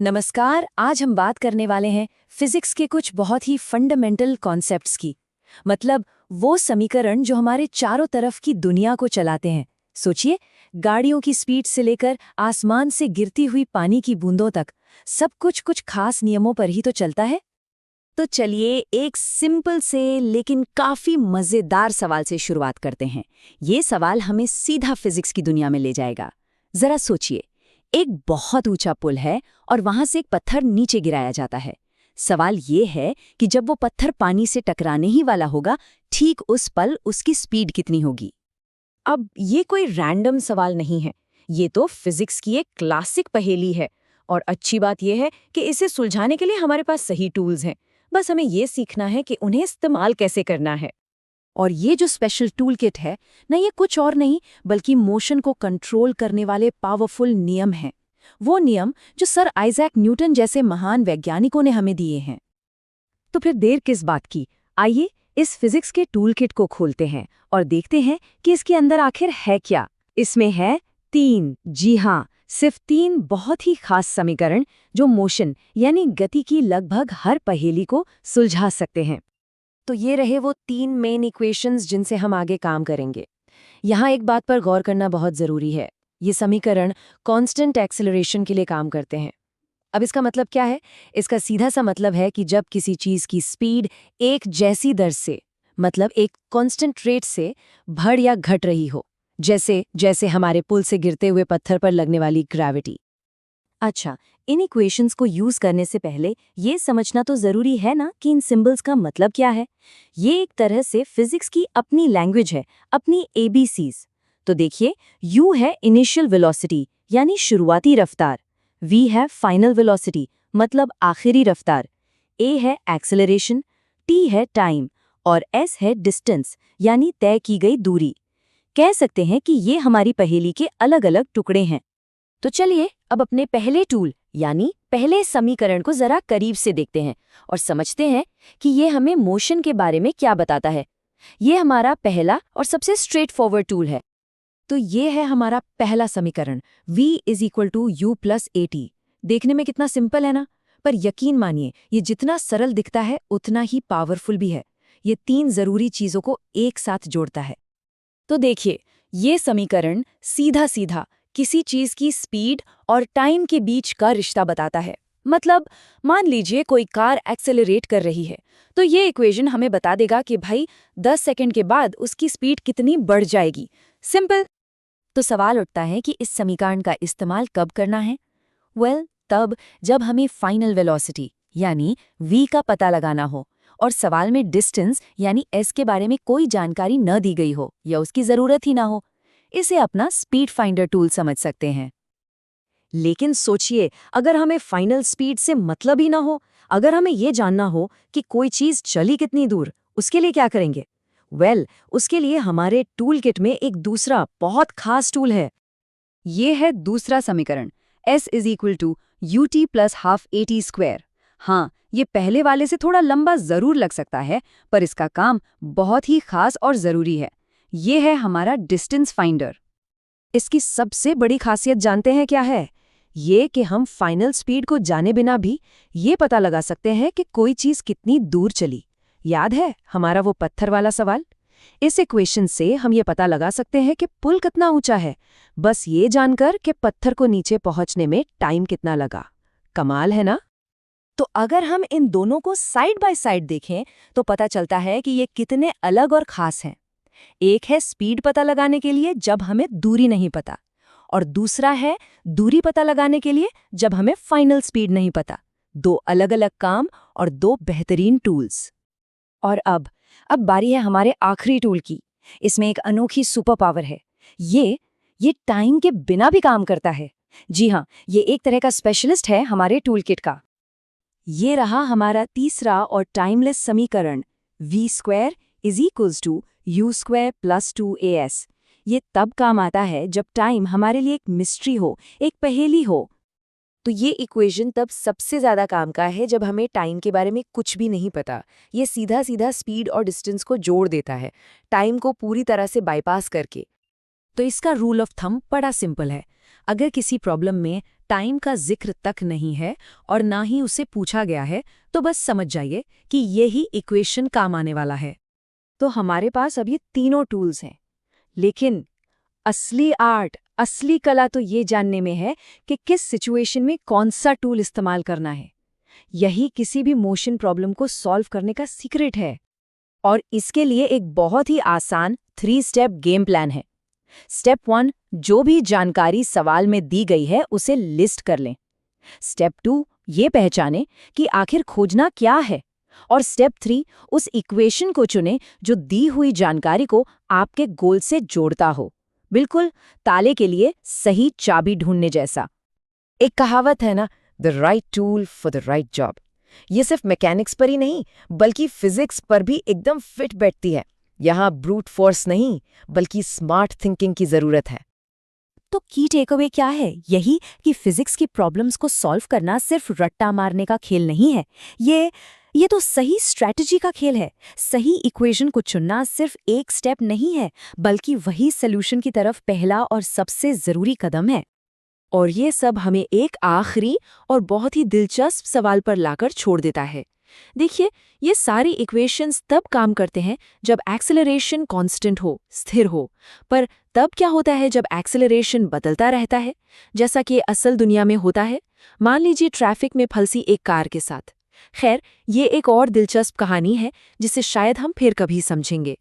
नमस्कार। आज हम बात करने वाले हैं फिजिक्स के कुछ बहुत ही फंडामेंटल कॉन्सेप्ट्स की। मतलब वो समीकरण जो हमारे चारों तरफ की दुनिया को चलाते हैं। सोचिए, गाड़ियों की स्पीड से लेकर आसमान से गिरती हुई पानी की बूंदों तक सब कुछ खास नियमों पर ही तो चलता है। तो चलिए एक सिंपल से लेकिन काफी मजेदार सवाल से शुरुआत करते हैं। ये सवाल हमें सीधा फिजिक्स की दुनिया में ले जाएगा। जरा सोचिए, एक बहुत ऊंचा पुल है और वहां से एक पत्थर नीचे गिराया जाता है। सवाल ये है कि जब वो पत्थर पानी से टकराने ही वाला होगा, ठीक उस पल उसकी स्पीड कितनी होगी। अब ये कोई रैंडम सवाल नहीं है, ये तो फिजिक्स की एक क्लासिक पहेली है। और अच्छी बात यह है कि इसे सुलझाने के लिए हमारे पास सही टूल्स हैं। बस हमें ये सीखना है कि उन्हें इस्तेमाल कैसे करना है। और ये जो स्पेशल टूल किट है ना, ये कुछ और नहीं बल्कि मोशन को कंट्रोल करने वाले पावरफुल नियम हैं। वो नियम जो सर आइजैक न्यूटन जैसे महान वैज्ञानिकों ने हमें दिए हैं। तो फिर देर किस बात की, आइए इस फिजिक्स के टूल किट को खोलते हैं और देखते हैं कि इसके अंदर आखिर है क्या। इसमें है 3, जी हाँ, सिर्फ 3 बहुत ही खास समीकरण जो मोशन यानी गति की लगभग हर पहेली को सुलझा सकते हैं। तो ये रहे वो 3 मेन इक्वेशंस जिनसे हम आगे काम करेंगे। यहाँ एक बात पर गौर करना बहुत ज़रूरी है। ये समीकरण कांस्टेंट एक्सेलरेशन के लिए काम करते हैं। अब इसका मतलब क्या है? इसका सीधा सा मतलब है कि जब किसी चीज़ की स्पीड एक जैसी दर से, मतलब एक कांस्टेंट रेट से बढ़ या घट रही हो, जैसे जैसे हमारे पुल से गिरते हुए पत्थर पर लगने वाली ग्रेविटी। अच्छा, इन इक्वेशंस को यूज करने से पहले ये समझना तो जरूरी है ना कि इन सिंबल्स का मतलब क्या है। ये एक तरह से फिजिक्स की अपनी लैंग्वेज है, अपनी एबीसीज। तो देखिए, U है इनिशियल वेलोसिटी यानी शुरुआती रफ्तार, V है फाइनल वेलोसिटी मतलब आखिरी रफ्तार, A है एक्सेलरेशन, T है टाइम और S है डिस्टेंस यानी तय की गई दूरी। कह सकते हैं कि ये हमारी पहेली के अलग-अलग टुकड़े हैं। तो चलिए अब अपने पहले टूल यानी पहले समीकरण को जरा करीब से देखते हैं और समझते हैं कि ये हमें मोशन के बारे में क्या बताता है। ये हमारा पहला और सबसे स्ट्रेट फॉरवर्ड टूल है। तो ये है हमारा पहला समीकरण, V = U + AT। देखने में कितना सिंपल है ना, पर यकीन मानिए ये जितना सरल दिखता है उतना ही पावरफुल भी है। ये 3 जरूरी चीजों को एक साथ जोड़ता है। तो देखिए, ये समीकरण सीधा सीधा किसी चीज की स्पीड और टाइम के बीच का रिश्ता बताता है। मतलब मान लीजिए कोई कार एक्सेलरेट कर रही है, तो ये इक्वेशन हमें बता देगा कि भाई 10 सेकंड के बाद उसकी स्पीड कितनी बढ़ जाएगी। सिंपल। तो सवाल उठता है कि इस समीकरण का इस्तेमाल कब करना है। तब जब हमें फाइनल वेलोसिटी यानी v का पता लगाना हो और सवाल में डिस्टेंस यानी s के बारे में कोई जानकारी न दी गई हो या उसकी जरूरत ही ना हो। इसे अपना स्पीड फाइंडर टूल समझ सकते हैं। लेकिन सोचिए, अगर हमें फाइनल स्पीड से मतलब ही ना हो, अगर हमें ये जानना हो कि कोई चीज चली कितनी दूर, उसके लिए क्या करेंगे? उसके लिए हमारे टूल किट में एक दूसरा बहुत खास टूल है। ये है दूसरा समीकरण, S = UT + ½ AT²। हाँ, ये पहले वाले से थोड़ा लंबा जरूर लग सकता है, पर इसका काम बहुत ही खास और जरूरी है। ये है हमारा डिस्टेंस फाइंडर। इसकी सबसे बड़ी खासियत जानते हैं क्या है? ये कि हम फाइनल स्पीड को जाने बिना भी ये पता लगा सकते हैं कि कोई चीज कितनी दूर चली। याद है हमारा वो पत्थर वाला सवाल? इस इक्वेशन से हम ये पता लगा सकते हैं कि पुल कितना ऊंचा है, बस ये जानकर कि पत्थर को नीचे पहुंचने में टाइम कितना लगा। कमाल है ना? तो अगर हम इन दोनों को साइड बाय साइड देखें तो पता चलता है कि ये कितने अलग और खास हैं। एक है स्पीड पता लगाने के लिए जब हमें दूरी नहीं पता, और दूसरा है दूरी पता लगाने के लिए जब हमें फाइनल स्पीड नहीं पता। 2 अलग-अलग काम और 2 बेहतरीन टूल्स। और अब बारी है हमारे आखिरी टूल की। इसमें एक अनोखी सुपर पावर है। ये टाइम के बिना भी काम करता है। जी हाँ, ये एक तरह का स्पेशलिस्ट है हमारे टूल किट का। ये रहा हमारा तीसरा और टाइमलेस समीकरण, V² = U² + 2AS। ये तब काम आता है जब टाइम हमारे लिए एक मिस्ट्री हो, एक पहेली हो। तो ये इक्वेशन तब सबसे ज़्यादा काम का है जब हमें टाइम के बारे में कुछ भी नहीं पता। ये सीधा सीधा स्पीड और डिस्टेंस को जोड़ देता है, टाइम को पूरी तरह से बाईपास करके। तो इसका रूल ऑफ थंब बड़ा सिंपल है। अगर किसी प्रॉब्लम में टाइम का जिक्र तक नहीं है और ना ही उसे पूछा गया है, तो बस समझ जाइए कि यही इक्वेशन काम आने वाला है। तो हमारे पास अब ये तीनों टूल्स हैं, लेकिन असली आर्ट, असली कला तो ये जानने में है कि किस सिचुएशन में कौन सा टूल इस्तेमाल करना है। यही किसी भी मोशन प्रॉब्लम को सॉल्व करने का सीक्रेट है। और इसके लिए एक बहुत ही आसान 3 स्टेप गेम प्लान है। स्टेप 1, जो भी जानकारी सवाल में दी गई है उसे लिस्ट कर लें। स्टेप 2, ये पहचानें कि आखिर खोजना क्या है। और स्टेप 3, उस इक्वेशन को चुनें जो दी हुई जानकारी को आपके गोल से जोड़ता हो। बिल्कुल ताले के लिए सही चाबी ढूंढने जैसा। एक कहावत है ना, the right tool for the right job. ये सिर्फ मैकेनिक्स पर ही नहीं बल्कि फिजिक्स पर भी एकदम फिट बैठती है। यहाँ ब्रूट फोर्स नहीं बल्कि स्मार्ट थिंकिंग की जरूरत है। तो की टेकअवे क्या है? यही कि फिजिक्स की प्रॉब्लम्स को सॉल्व करना सिर्फ रट्टा मारने का खेल नहीं है। ये तो सही स्ट्रैटेजी का खेल है। सही इक्वेशन को चुनना सिर्फ एक स्टेप नहीं है, बल्कि वही सॉल्यूशन की तरफ पहला और सबसे जरूरी कदम है। और ये सब हमें एक आखिरी और बहुत ही दिलचस्प सवाल पर लाकर छोड़ देता है। देखिए, ये सारी इक्वेशंस तब काम करते हैं जब एक्सेलरेशन कांस्टेंट हो, स्थिर हो। पर तब क्या होता है जब एक्सेलरेशन बदलता रहता है, जैसा कि असल दुनिया में होता है? मान लीजिए ट्रैफिक में फंसी एक कार के साथ। खैर, ये एक और दिलचस्प कहानी है जिसे शायद हम फिर कभी समझेंगे।